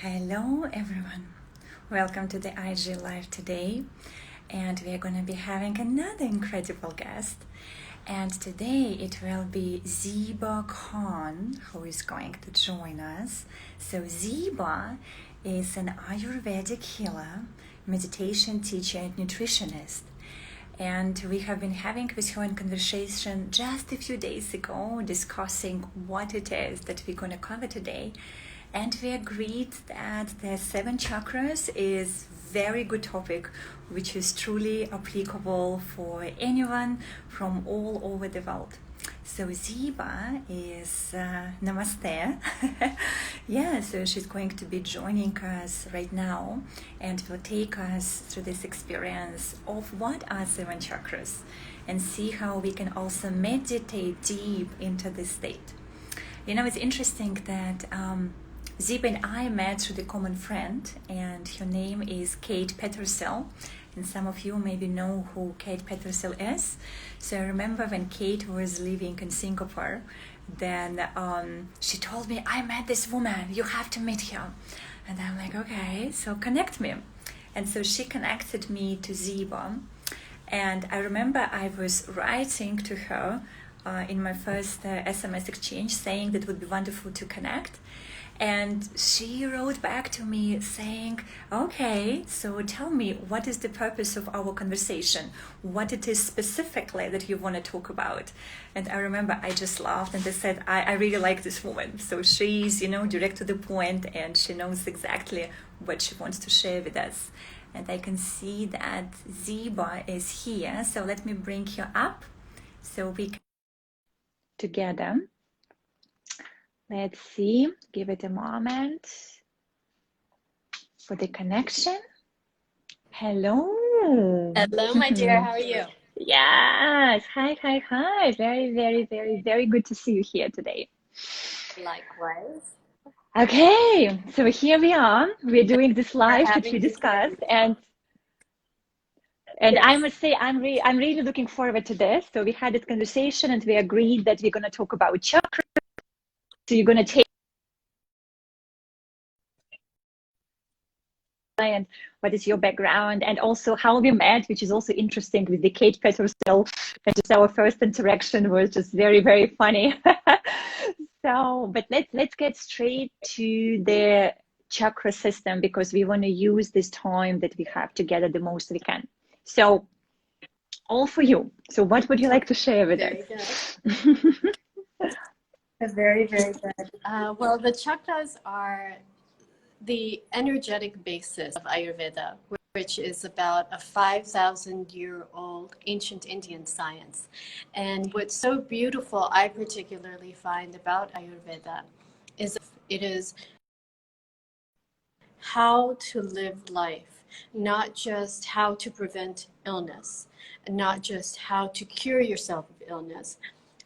Hello everyone, welcome to the IG Live today, and we are going to be having another incredible guest. And today it will be Ziba Khan who is going to join us. So Ziba is an Ayurvedic healer, meditation teacher and nutritionist. And we have been having with her a conversation just a few days ago, discussing what it is that we're going to cover today. And we agreed that the 7 chakras is very good topic, which is truly applicable for anyone from all over the world. So Ziba is namaste. Yeah, so she's going to be joining us right now and will take us through this experience of what are 7 chakras and see how we can also meditate deep into this state. You know, it's interesting that Ziba and I met through the common friend, and her name is Kate Pettersell. And some of you maybe know who Kate Pettersell is. So I remember when Kate was living in Singapore, then she told me, I met this woman, you have to meet her. And I'm like, okay, so connect me. And so she connected me to Ziba. And I remember I was writing to her in my first SMS exchange saying that it would be wonderful to connect. And she wrote back to me saying, okay, so tell me, what is the purpose of our conversation? What it is specifically that you want to talk about? And I remember I just laughed and I said, I really like this woman. So she's, direct to the point and she knows exactly what she wants to share with us. And I can see that Ziba is here. So let me bring her up so we can together. Let's see, give it a moment for the connection. Hello. Hello, my dear. How are you? Yes. Hi. Very, very, very, very good to see you here today. Likewise. Okay, so here we are. We're doing this We're live that having we you here. discussed, and I Yes. must say I'm really looking forward to this. So we had this conversation, and we agreed that we're going to talk about chakras. So you're going to take and what is your background, and also how we met, which is also interesting with the Kate Pettersell. Just our first interaction was just very, very funny. So, but let's get straight to the chakra system because we want to use this time that we have together the most we can. So, all for you. So, what would you like to share with Very us? good. Very, very good. Well, the chakras are the energetic basis of Ayurveda, which is about a 5,000-year-old ancient Indian science. And what's so beautiful, I particularly find about Ayurveda, is it is how to live life, not just how to prevent illness, not just how to cure yourself of illness,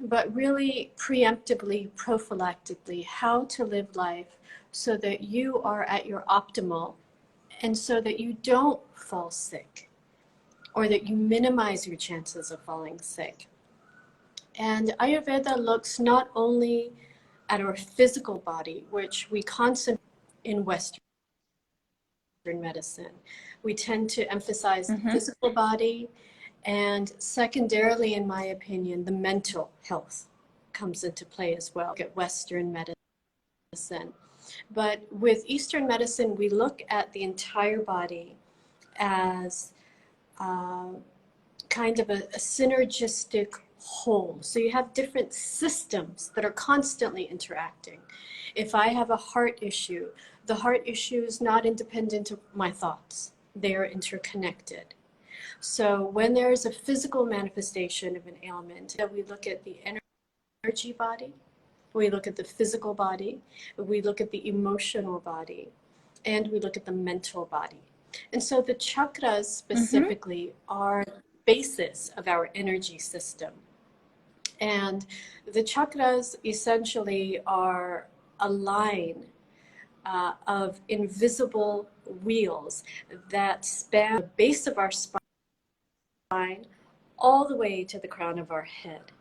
but really preemptively, prophylactically, how to live life so that you are at your optimal and so that you don't fall sick or that you minimize your chances of falling sick. And Ayurveda looks not only at our physical body, which we concentrate in Western medicine. We tend to emphasize the physical body, and secondarily, in my opinion, the mental health comes into play as well. At Western medicine. But with Eastern medicine, we look at the entire body as kind of a synergistic whole. So you have different systems that are constantly interacting. If I have a heart issue, the heart issue is not independent of my thoughts. They are interconnected. So when there is a physical manifestation of an ailment, we look at the energy body, we look at the physical body, we look at the emotional body, and we look at the mental body. And so the chakras specifically are the basis of our energy system. And the chakras essentially are a line of invisible wheels that span the base of our spine all the way to the crown of our head.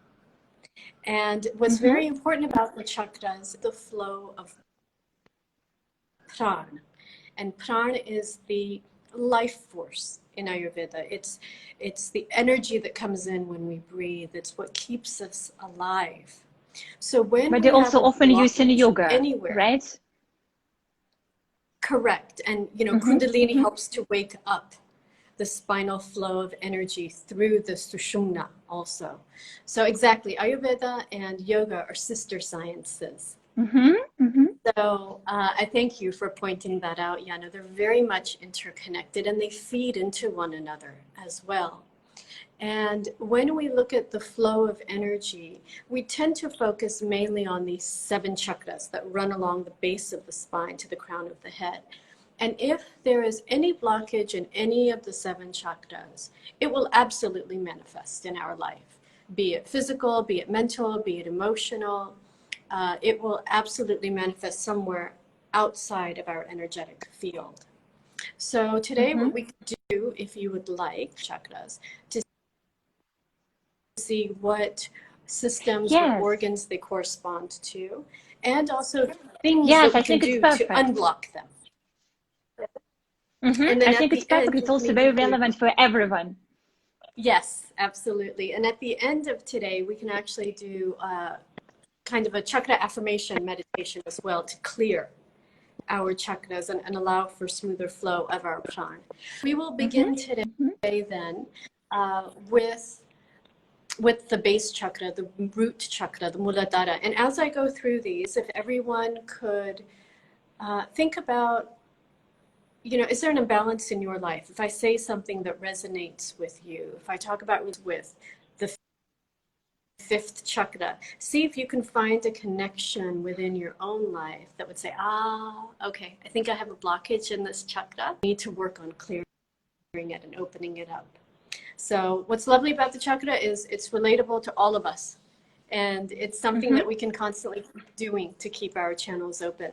And what's very important about the chakras, the flow of pran. And pran is the life force in Ayurveda. It's the energy that comes in when we breathe. It's what keeps us alive. So when But we they have also a often use in blockage yoga, anywhere, right? correct. And Kundalini helps to wake up the spinal flow of energy through the Sushumna also. So exactly, Ayurveda and yoga are sister sciences. So I thank you for pointing that out, Yana. They're very much interconnected and they feed into one another as well. And when we look at the flow of energy, we tend to focus mainly on these 7 chakras that run along the base of the spine to the crown of the head. And if there is any blockage in any of the 7 chakras, it will absolutely manifest in our life, be it physical, be it mental, be it emotional. It will absolutely manifest somewhere outside of our energetic field. So today what we could do, if you would like, chakras, to see what systems, what organs they correspond to, and also things that we I can think it's do to perfect. unblock them. And then I at think it's the perfect. end, It's also very relevant for everyone. yes, absolutely. And at the end of today, we can actually do kind of a chakra affirmation meditation as well to clear our chakras and allow for smoother flow of our pran. We will begin today then with the base chakra, the root chakra, the Muladhara. And as I go through these, if everyone could think about, is there an imbalance in your life? If I say something that resonates with you, if I talk about with the 5th chakra, see if you can find a connection within your own life that would say, okay, I think I have a blockage in this chakra. I need to work on clearing it and opening it up. So what's lovely about the chakra is it's relatable to all of us. And it's something that we can constantly keep doing to keep our channels open.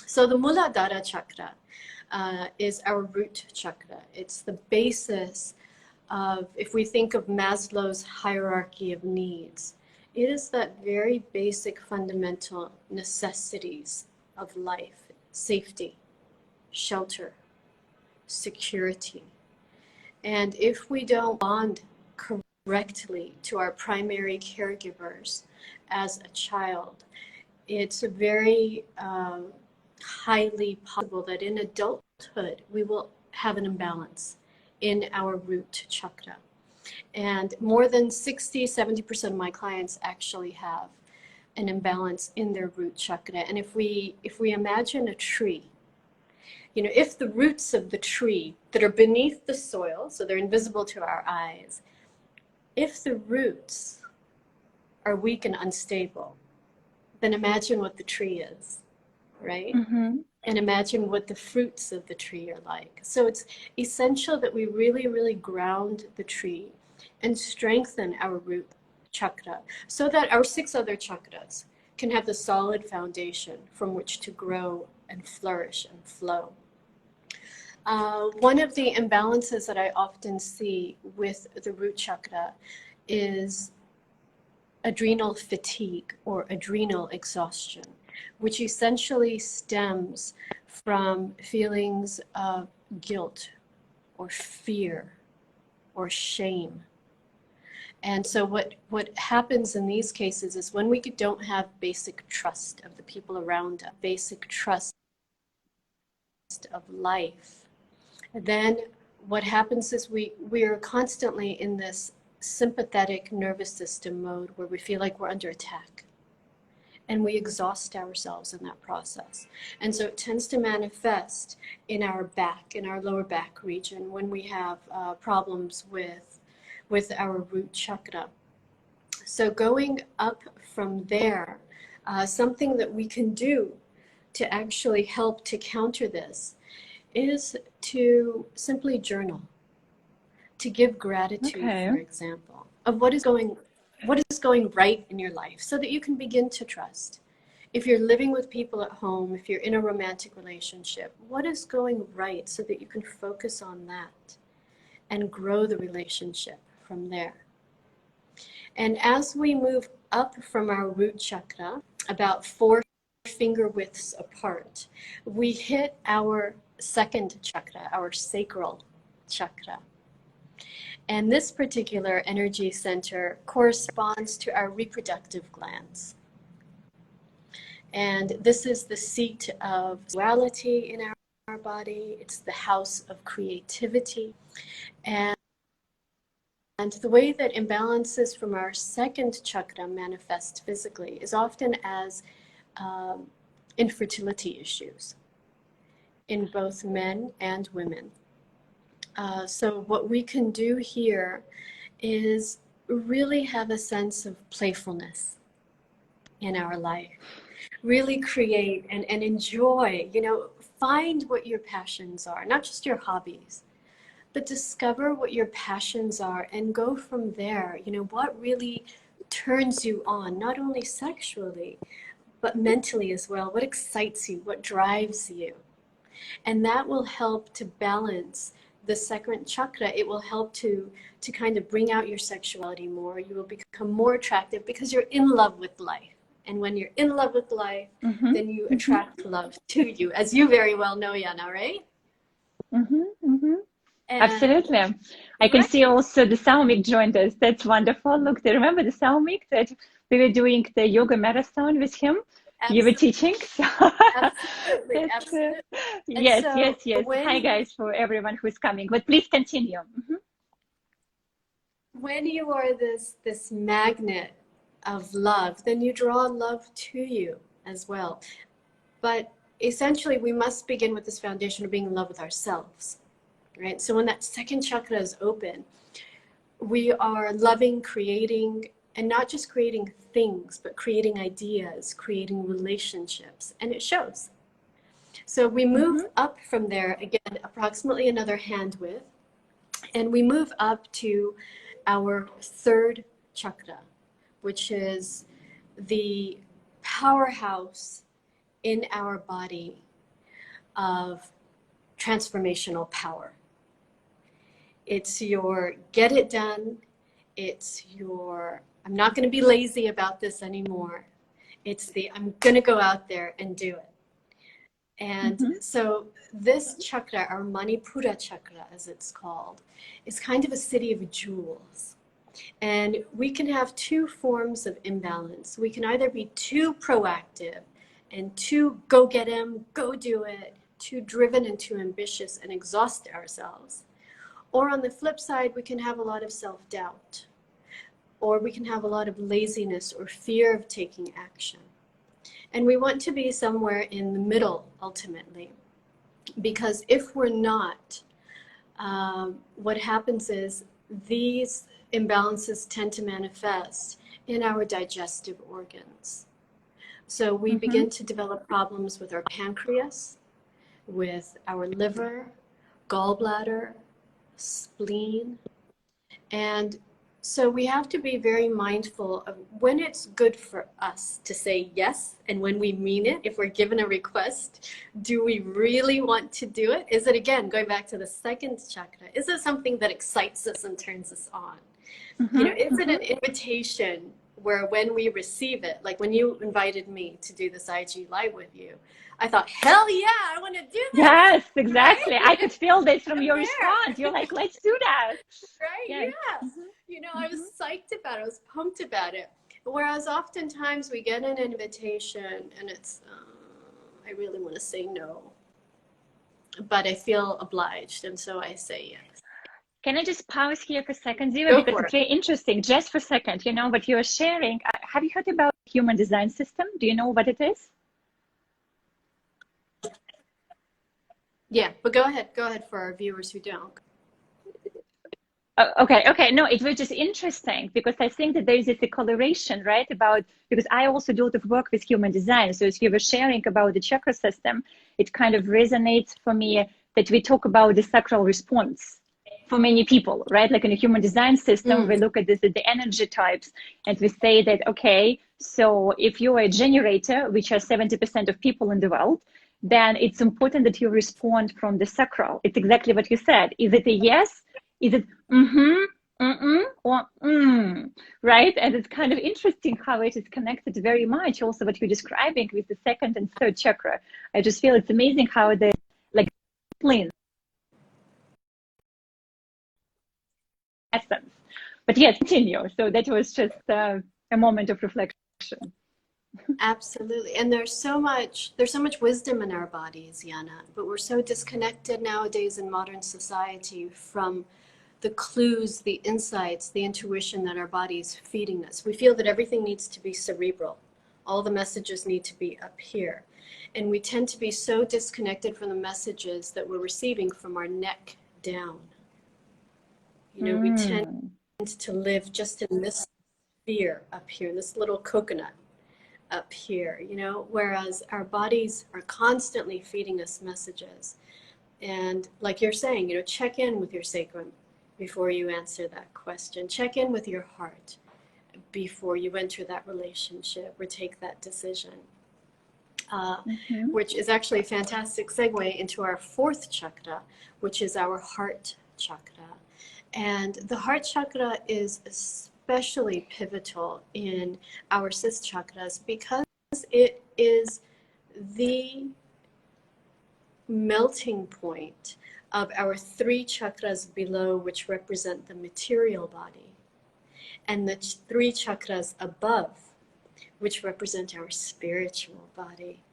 So the Muladhara chakra is our root chakra. It's the basis of, if we think of Maslow's hierarchy of needs, it is that very basic fundamental necessities of life: safety, shelter, security. And if we don't bond correctly to our primary caregivers as a child, it's very highly possible that in adulthood we will have an imbalance in our root chakra. And more than 60-70% of my clients actually have an imbalance in their root chakra. And if we imagine a tree, if the roots of the tree that are beneath the soil, so they're invisible to our eyes, if the roots are weak and unstable, then imagine what the tree is, right? And imagine what the fruits of the tree are like. So it's essential that we really, really ground the tree and strengthen our root chakra so that our 6 other chakras can have the solid foundation from which to grow and flourish and flow. One of the imbalances that I often see with the root chakra is adrenal fatigue or adrenal exhaustion, which essentially stems from feelings of guilt or fear or shame. And so what happens in these cases is when we don't have basic trust of the people around us, basic trust of life, then what happens is we are constantly in this sympathetic nervous system mode where we feel like we're under attack. And we exhaust ourselves in that process. And so it tends to manifest in our back, in our lower back region, when we have problems with our root chakra. So going up from there, something that we can do to actually help to counter this is to simply journal, to give gratitude, for example, of what is going right in your life so that you can begin to trust. If you're living with people at home, if you're in a romantic relationship, what is going right so that you can focus on that and grow the relationship from there. And as we move up from our root chakra, about 4 finger widths apart. We hit our second chakra, our sacral chakra. And this particular energy center corresponds to our reproductive glands. And this is the seat of sexuality in our body. It's the house of creativity. And the way that imbalances from our second chakra manifest physically is often as infertility issues in both men and women. So what we can do here is really have a sense of playfulness in our life. Really create and enjoy, find what your passions are, not just your hobbies, but discover what your passions are and go from there. What really turns you on, not only sexually, but mentally as well. What excites you, what drives you. And that will help to balance the second chakra. It will help to kind of bring out your sexuality more. You will become more attractive because you're in love with life. And when you're in love with life, then you attract love to you, as you very well know, Yana, right? Absolutely. I can see also the Salmik joined us. That's wonderful. Look, do you remember the Salmik that we were doing the yoga marathon with him? Absolutely. You were teaching. Absolutely. Absolutely. Yes. Hi, guys, for everyone who's coming. But please continue. When you are this magnet of love, then you draw love to you as well. But essentially, we must begin with this foundation of being in love with ourselves, right? So when that second chakra is open, we are loving, creating, and not just creating things, but creating ideas, creating relationships, and it shows. So we move up from there, again, approximately another hand width, and we move up to our third chakra, which is the powerhouse in our body of transformational power. It's your get it done. It's your, I'm not going to be lazy about this anymore. It's the, I'm going to go out there and do it. And so this chakra, our Manipura chakra, as it's called, is kind of a city of jewels. And we can have two forms of imbalance. We can either be too proactive and too go get 'em, go do it, too driven and too ambitious and exhaust ourselves. Or on the flip side, we can have a lot of self-doubt, or we can have a lot of laziness or fear of taking action. And we want to be somewhere in the middle, ultimately, because if we're not, what happens is these imbalances tend to manifest in our digestive organs. So we begin to develop problems with our pancreas, with our liver, gallbladder, spleen. And so we have to be very mindful of when it's good for us to say yes, and when we mean it. If we're given a request, do we really want to do it? Is it, again, going back to the second chakra, is it something that excites us and turns us on? Is it an invitation where when we receive it, like when you invited me to do this IG live with you, I thought, hell yeah, I want to do this. Yes, exactly. Right? I could feel this from your response. You're like, let's do that. Right? Yes. Yeah. I was psyched about it. I was pumped about it. Whereas oftentimes we get an invitation and it's, I really want to say no, but I feel obliged. And so I say yes. Can I just pause here for a second, Ziva? Because it's very interesting. Just for a second, what you're sharing. Have you heard about human design system? Do you know what it is? Yeah, but go ahead for our viewers who don't. Okay. No, it was just interesting because I think that there is a correlation, right? Because I also do a lot of work with human design. So as you were sharing about the chakra system, it kind of resonates for me that we talk about the sacral response for many people, right? Like in a human design system, we look at this at the energy types and we say that, okay, so if you're a generator, which are 70% of people in the world, then it's important that you respond from the sacral. It's exactly what you said. Is it a yes? Is it or right? And it's kind of interesting how it is connected very much also what you're describing with the second and third chakra. I just feel it's amazing how the like discipline essence. But yes, continue. So that was just a moment of reflection. Absolutely. And there's so much wisdom in our bodies, Yana, but we're so disconnected nowadays in modern society from the clues, the insights, the intuition that our body is feeding us. We feel that everything needs to be cerebral. All the messages need to be up here. And we tend to be so disconnected from the messages that we're receiving from our neck down. You know, we tend to live just in this sphere up here, this little coconut up here, you know, whereas our bodies are constantly feeding us messages. And like you're saying, you know, check in with your sacrum before you answer that question. Check in with your heart before you enter that relationship or take that decision. Which is actually a fantastic segue into our fourth chakra, which is our heart chakra. And the heart chakra is especially pivotal in our cis chakras because it is the melting point of our three chakras below, which represent the material body, and the three chakras above, which represent our spiritual body.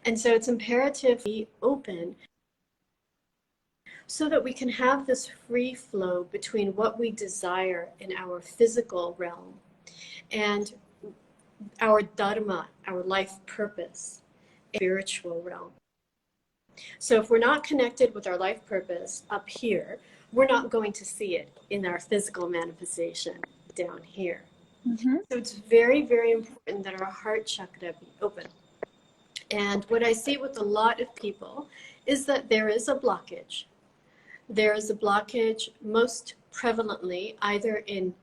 And so it's imperative to be open so that we can have this free flow between what we desire in our physical realm and our dharma, our life purpose, spiritual realm. So if we're not connected with our life purpose up here, we're not going to see it in our physical manifestation down here. So it's very, very important that our heart chakra be open. And what I see with a lot of people is that there is a blockage. There is a blockage most prevalently either in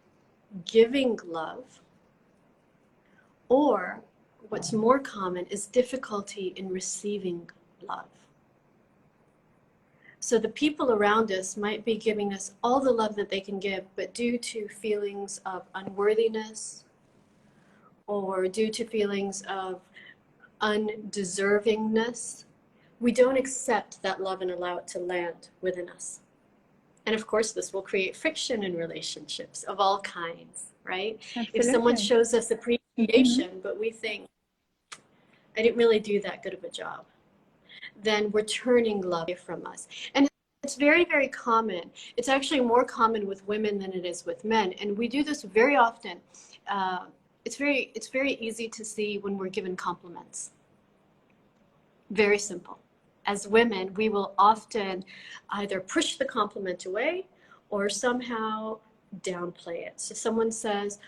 giving love, or what's more common is difficulty in receiving love. So the people around us might be giving us all the love that they can give, but due to feelings of unworthiness or due to feelings of undeservingness, we don't accept that love and allow it to land within us. And of course, this will create friction in relationships of all kinds, right? Absolutely. If someone shows us appreciation, but we think, I didn't really do that good of a job, then we're turning love away from us. And it's very, very common. It's actually more common with women than it is with men. And we do this very often. It's very easy to see when we're given compliments. Very simple. As women, we will often either push the compliment away or somehow downplay it. So someone says,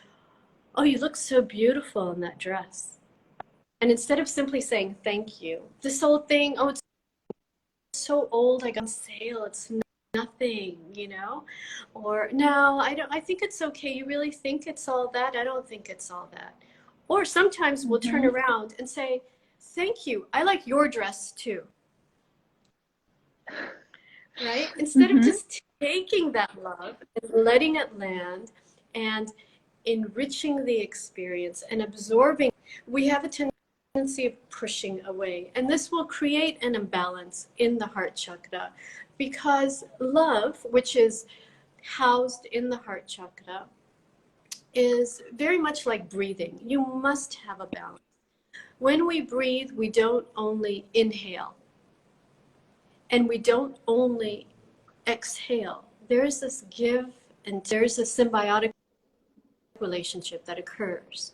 "Oh, you look so beautiful in that dress." And instead of simply saying thank you, this whole thing, "Oh, it's so old, I got on sale, it's nothing," you know? Or, "No, I think it's okay. You really think it's all that? I don't think it's all that." Or sometimes we'll turn around and say, "Thank you. I like your dress too." Right? Instead of just taking that love and letting it land and enriching the experience and absorbing, we have a tendency of pushing away. And this will create an imbalance in the heart chakra because love, which is housed in the heart chakra, is very much like breathing. You must have a balance. When we breathe, we don't only inhale and we don't only exhale. There's this give and there's a symbiotic relationship that occurs.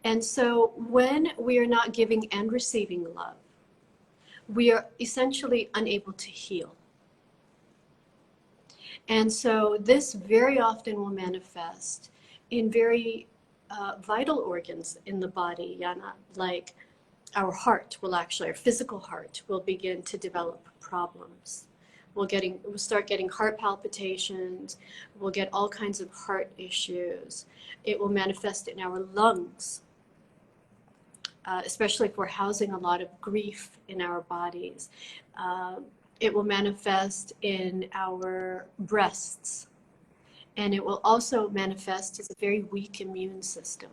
And so when we are not giving and receiving love, we are essentially unable to heal. And so this very often will manifest in very vital organs in the body, Yana, like our heart will actually, our physical heart will begin to develop problems. We'll start getting heart palpitations. We'll get all kinds of heart issues. It will manifest in our lungs, especially if we're housing a lot of grief in our bodies. It will manifest in our breasts. And it will also manifest as a very weak immune system.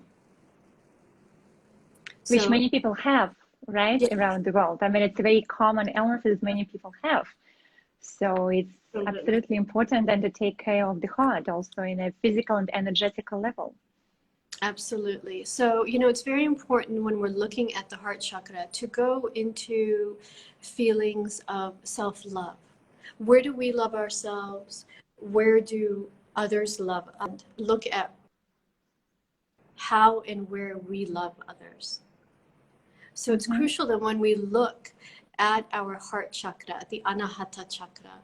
Which many people have, right? Yeah. Around the world. I mean, it's a very common illness that many people have. So it's absolutely important then to take care of the heart also in a physical and energetical level. Absolutely. So, you know, it's very important when we're looking at the heart chakra to go into feelings of self-love. Where do we love ourselves? Where do others love us? And look at how and where we love others. So it's crucial that when we look at our heart chakra, the Anahata chakra,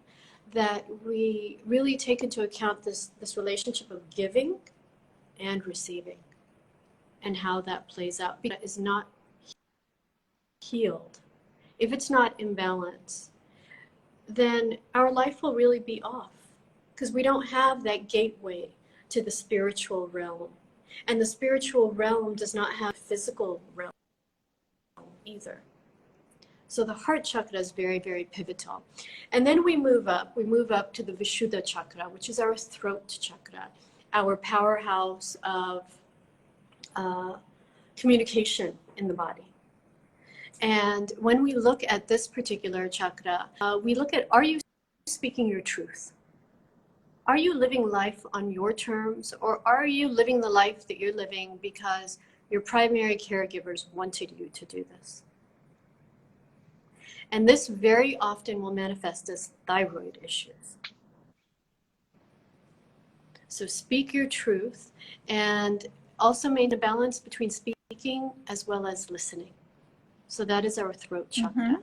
that we really take into account this relationship of giving and receiving and how that plays out. Because it is not healed, if it's not in balance, then our life will really be off because we don't have that gateway to the spiritual realm. And the spiritual realm does not have physical realm either. So the heart chakra is very, very pivotal. And then we move up to the Vishuddha chakra, which is our throat chakra, our powerhouse of communication in the body. And when we look at this particular chakra, we look at, are you speaking your truth? Are you living life on your terms, or are you living the life that you're living because your primary caregivers wanted you to do this? And this very often will manifest as thyroid issues. So speak your truth, and also maintain a balance between speaking as well as listening. So that is our throat chakra.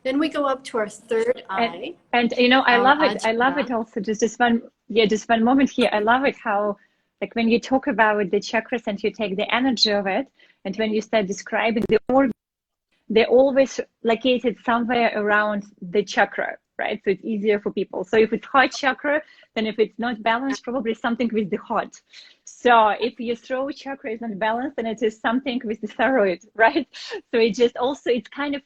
Then we go up to our third eye. And you know, I love it. I love it also. Just one moment here. I love it how, like, when you talk about the chakras and you take the energy of it, and when you start describing the organ, they're always located somewhere around the chakra, right? So it's easier for people. So if it's heart chakra, then if it's not balanced, probably something with the heart. So if your throat chakra is not balanced, then it is something with the thyroid, right? So it just also, it's kind of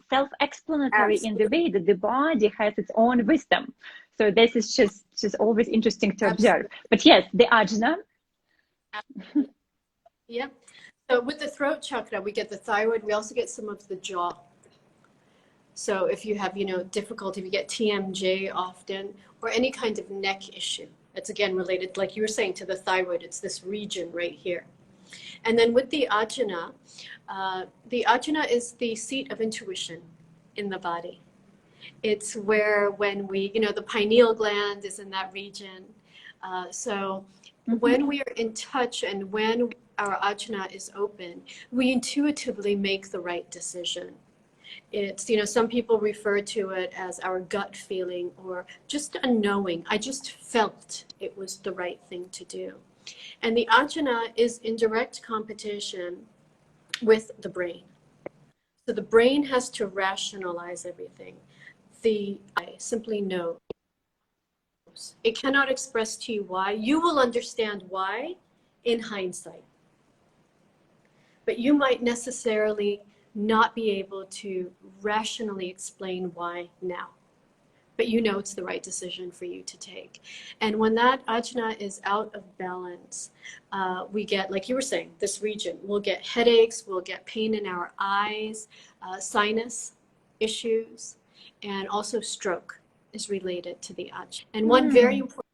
self-explanatory in the way that the body has its own wisdom. So this is just always interesting to observe. But yes, the ajna. Yeah. So with the throat chakra, we get the thyroid. We also get some of the jaw. So if you have, you know, difficulty, if you get TMJ often, or any kind of neck issue, it's again related, like you were saying, to the thyroid. It's this region right here. And then with the ajna is the seat of intuition in the body. It's where when we, you know, the pineal gland is in that region. When we are in touch and when our ajna is open, we intuitively make the right decision. It's, you know, some people refer to it as our gut feeling or just a knowing. I just felt it was the right thing to do. And the ajna is in direct competition with the brain. So the brain has to rationalize everything. The eye simply knows. It cannot express to you why. You will understand why in hindsight. But you might necessarily not be able to rationally explain why now. But you know it's the right decision for you to take. And when that ajna is out of balance, we get, like you were saying, this region. We'll get headaches, we'll get pain in our eyes, sinus issues, and also stroke is related to the ajna. And one very important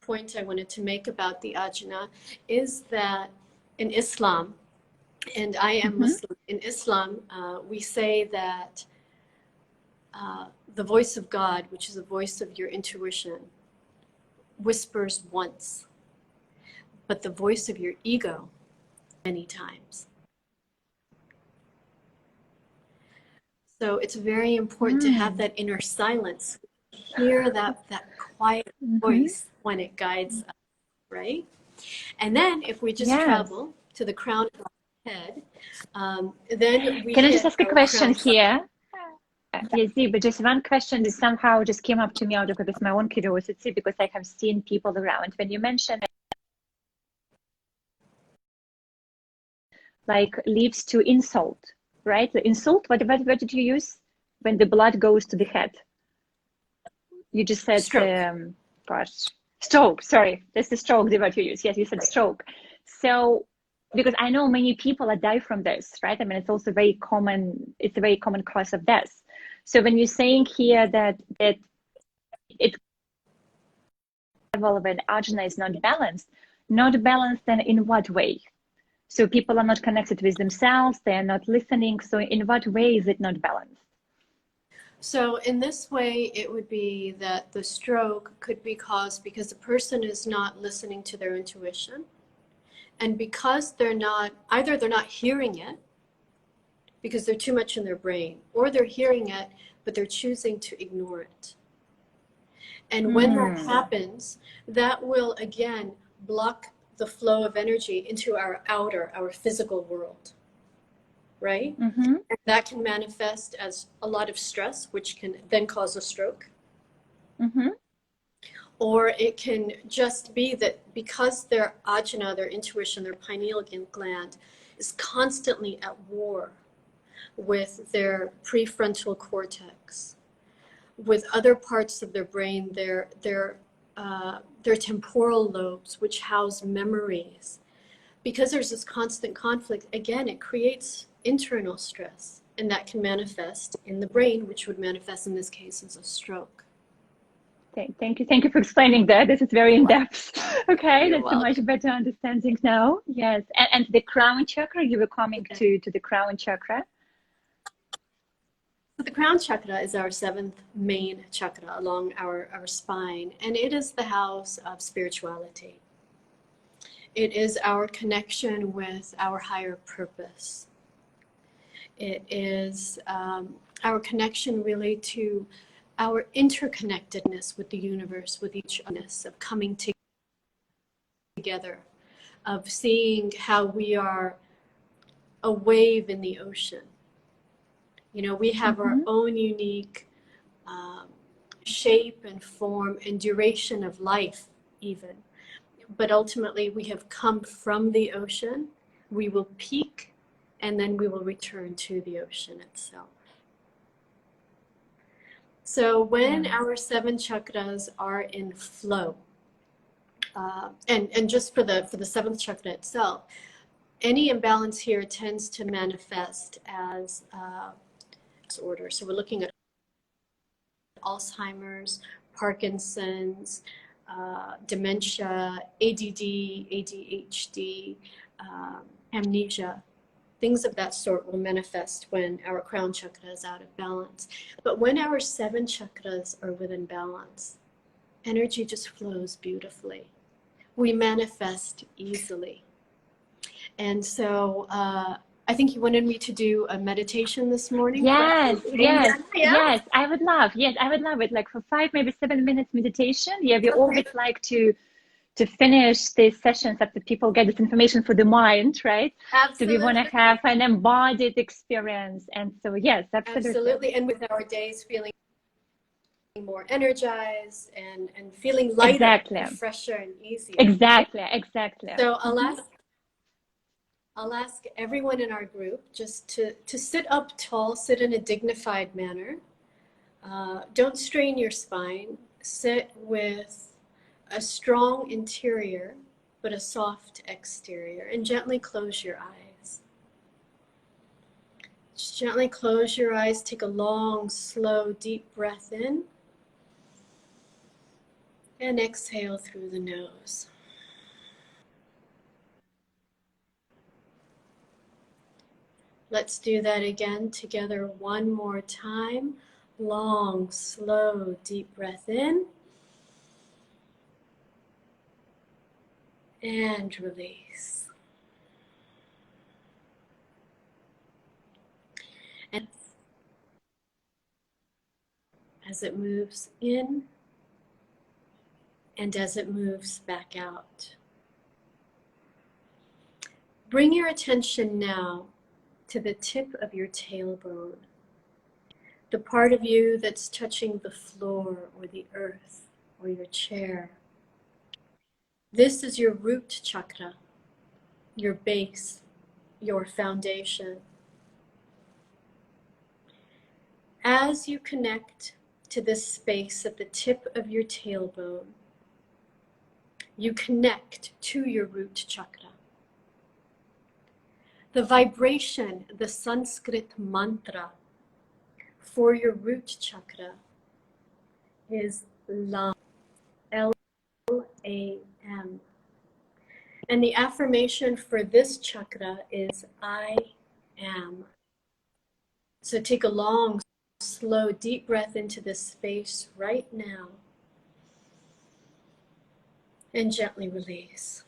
point I wanted to make about the ajna is that in Islam, and I am Muslim, in Islam, we say that the voice of God, which is the voice of your intuition, whispers once, but the voice of your ego many times. So it's very important to have that inner silence, hear that quiet voice when it guides us, right? And then if we just travel to the crown of our head, then we Can I just ask a question here? Yes, but just one question that somehow just came up to me out of my own curiosity, because I have seen people around. When you mentioned like leads to insult, right? The insult, what did you use when the blood goes to the head? You just said, stroke. Gosh. Stroke, sorry, that's the stroke the word you use. Yes, you said stroke. So, because I know many people die from this, right? I mean, it's also very common. It's a very common cause of death. So when you're saying here that it level of an ajna is not balanced, then in what way? So people are not connected with themselves. They are not listening. So in what way is it not balanced? So in this way, it would be that the stroke could be caused because the person is not listening to their intuition. And because either they're not hearing it because they're too much in their brain, or they're hearing it, but they're choosing to ignore it. And when that happens, that will again block the flow of energy into our physical world. Right? Mm-hmm. And that can manifest as a lot of stress, which can then cause a stroke. Mm-hmm. Or it can just be that because their ajna, their intuition, their pineal gland is constantly at war with their prefrontal cortex, with other parts of their brain, their temporal lobes, which house memories. Because there's this constant conflict, again, it creates internal stress, and that can manifest in the brain, which would manifest in this case as a stroke. Thank you for explaining that. This is very in depth. Okay, You're that's a much better understanding now. Yes, and the crown chakra, you were coming to the crown chakra. So the crown chakra is our seventh main chakra along our spine, and it is the house of spirituality. It is our connection with our higher purpose. It is our connection really to our interconnectedness with the universe, with each other, of coming together, of seeing how we are a wave in the ocean. You know, we have our own unique shape and form and duration of life even. But ultimately, we have come from the ocean. We will peak, and then we will return to the ocean itself. So when our seven chakras are in flow, and just for the seventh chakra itself, any imbalance here tends to manifest as disorder. So we're looking at Alzheimer's, Parkinson's, dementia, ADD, ADHD, amnesia. Things of that sort will manifest when our crown chakra is out of balance. But when our seven chakras are within balance, energy just flows beautifully. We manifest easily. And so I think you wanted me to do a meditation this morning. Yes. I would love. Yes, I would love it. Like for 5, maybe 7 minutes meditation. Yeah, we always like to finish these sessions after people get this information for the mind, right? Absolutely. So we want to have an embodied experience. And so, yes, absolutely. And with our days feeling more energized and feeling lighter, and fresher and easier. Exactly. So I'll ask everyone in our group just to sit up tall, sit in a dignified manner. Don't strain your spine. Sit with a strong interior, but a soft exterior, and gently close your eyes. Just gently close your eyes. Take a long, slow, deep breath in, and exhale through the nose. Let's do that again together one more time. Long, slow, deep breath in. And release. And as it moves in and as it moves back out. Bring your attention now to the tip of your tailbone, the part of you that's touching the floor or the earth or your chair. This is your root chakra, your base, your foundation. As you connect to this space at the tip of your tailbone, you connect to your root chakra. The vibration, the Sanskrit mantra for your root chakra is LAM, L-A-M. And the affirmation for this chakra is I am. So take a long, slow, deep breath into this space right now and gently release.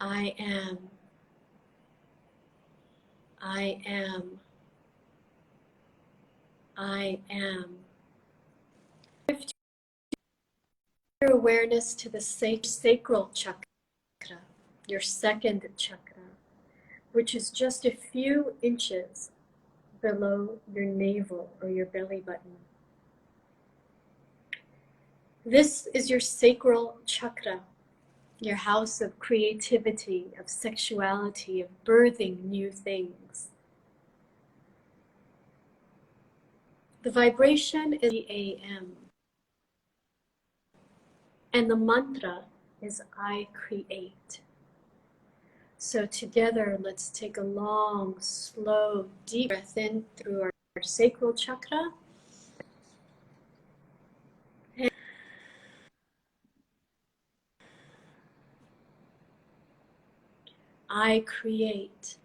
I am. I am. I am. Shift your awareness to the sacral chakra, your second chakra, which is just a few inches below your navel or your belly button. This is your sacral chakra, your house of creativity, of sexuality, of birthing new things. The vibration is the AM, and the mantra is I create. So together, let's take a long, slow, deep breath in through our sacral chakra. And I create.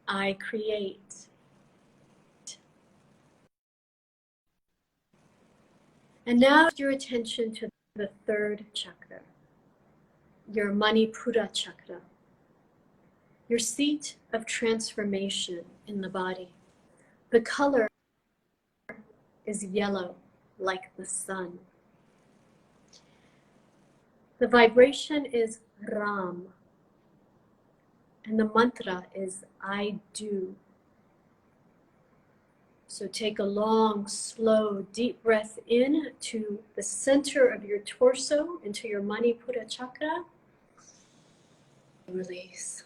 I create. And now your attention to the third chakra, your Manipura chakra, your seat of transformation in the body. The color is yellow, like the sun. The vibration is Ram, and the mantra is I do. So take a long, slow, deep breath in to the center of your torso, into your Manipura chakra. Release.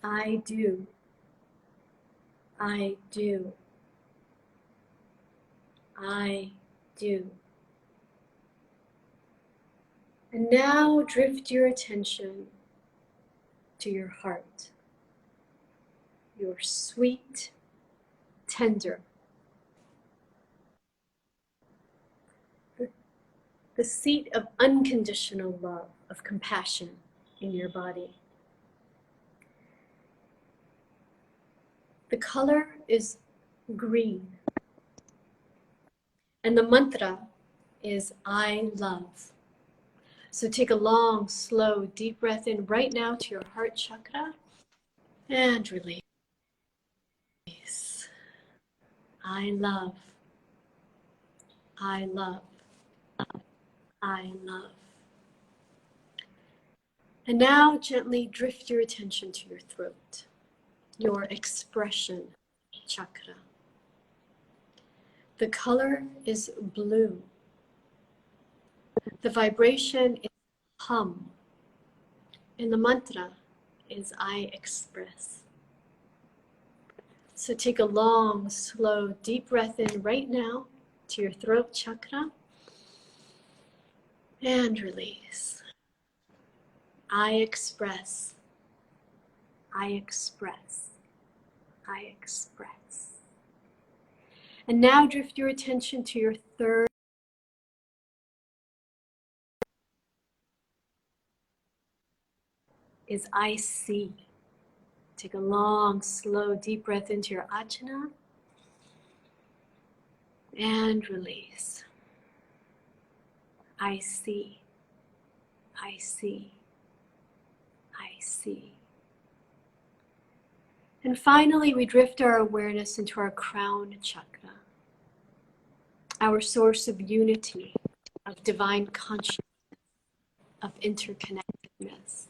I do. I do. I do. And now drift your attention to your heart, your sweet, tender, the seat of unconditional love, of compassion in your body. The color is green, and the mantra is I love. So take a long, slow, deep breath in right now to your heart chakra and release. I love. I love. I love. And now gently drift your attention to your throat, your expression chakra. The color is blue. The vibration is hum. And the mantra is I express. So take a long, slow, deep breath in right now to your throat chakra and release. I express. I express. I express. And now drift your attention to your third. Is I see. Take a long, slow, deep breath into your ajna and release. I see. I see. I see. And finally, we drift our awareness into our crown chakra, our source of unity, of divine consciousness, of interconnectedness.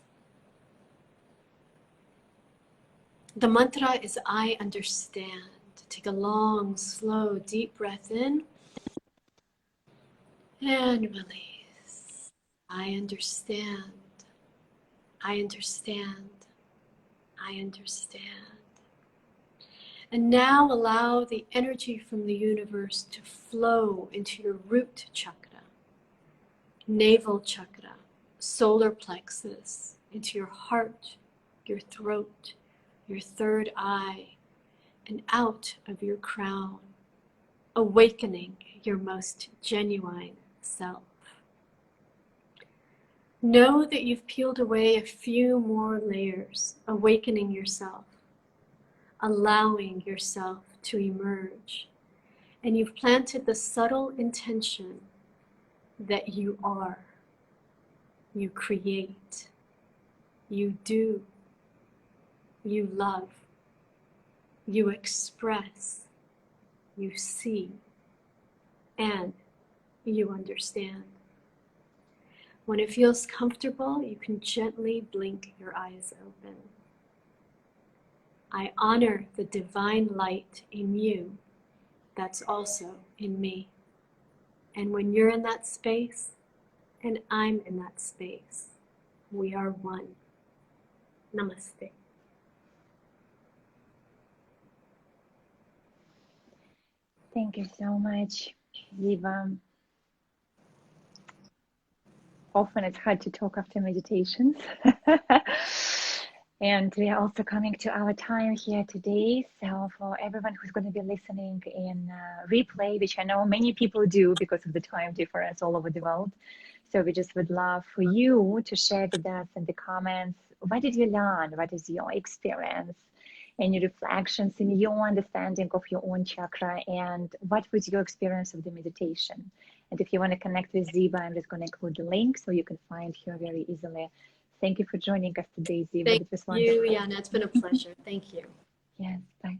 The mantra is I understand. Take a long, slow, deep breath in and release. I understand. I understand. I understand. And now allow the energy from the universe to flow into your root chakra, navel chakra, solar plexus, into your heart, your throat, your third eye, and out of your crown, awakening your most genuine self. Know that you've peeled away a few more layers, awakening yourself, allowing yourself to emerge. And you've planted the subtle intention that you are, you create, you do, you love, you express, you see, and you understand. When it feels comfortable, you can gently blink your eyes open. I honor the divine light in you that's also in me. And when you're in that space, and I'm in that space, we are one. Namaste. Thank you so much, Ziva. Often it's hard to talk after meditations. And we are also coming to our time here today. So for everyone who's going to be listening in replay, which I know many people do because of the time difference all over the world. So we just would love for you to share with us in the comments, what did you learn? What is your experience? Any reflections in your understanding of your own chakra, and what was your experience of the meditation? And if you want to connect with Ziva, I'm just going to include the link so you can find her very easily. Thank you for joining us today, Ziva. Thank you, Yana. It's been a pleasure. Thank you. Yes, bye.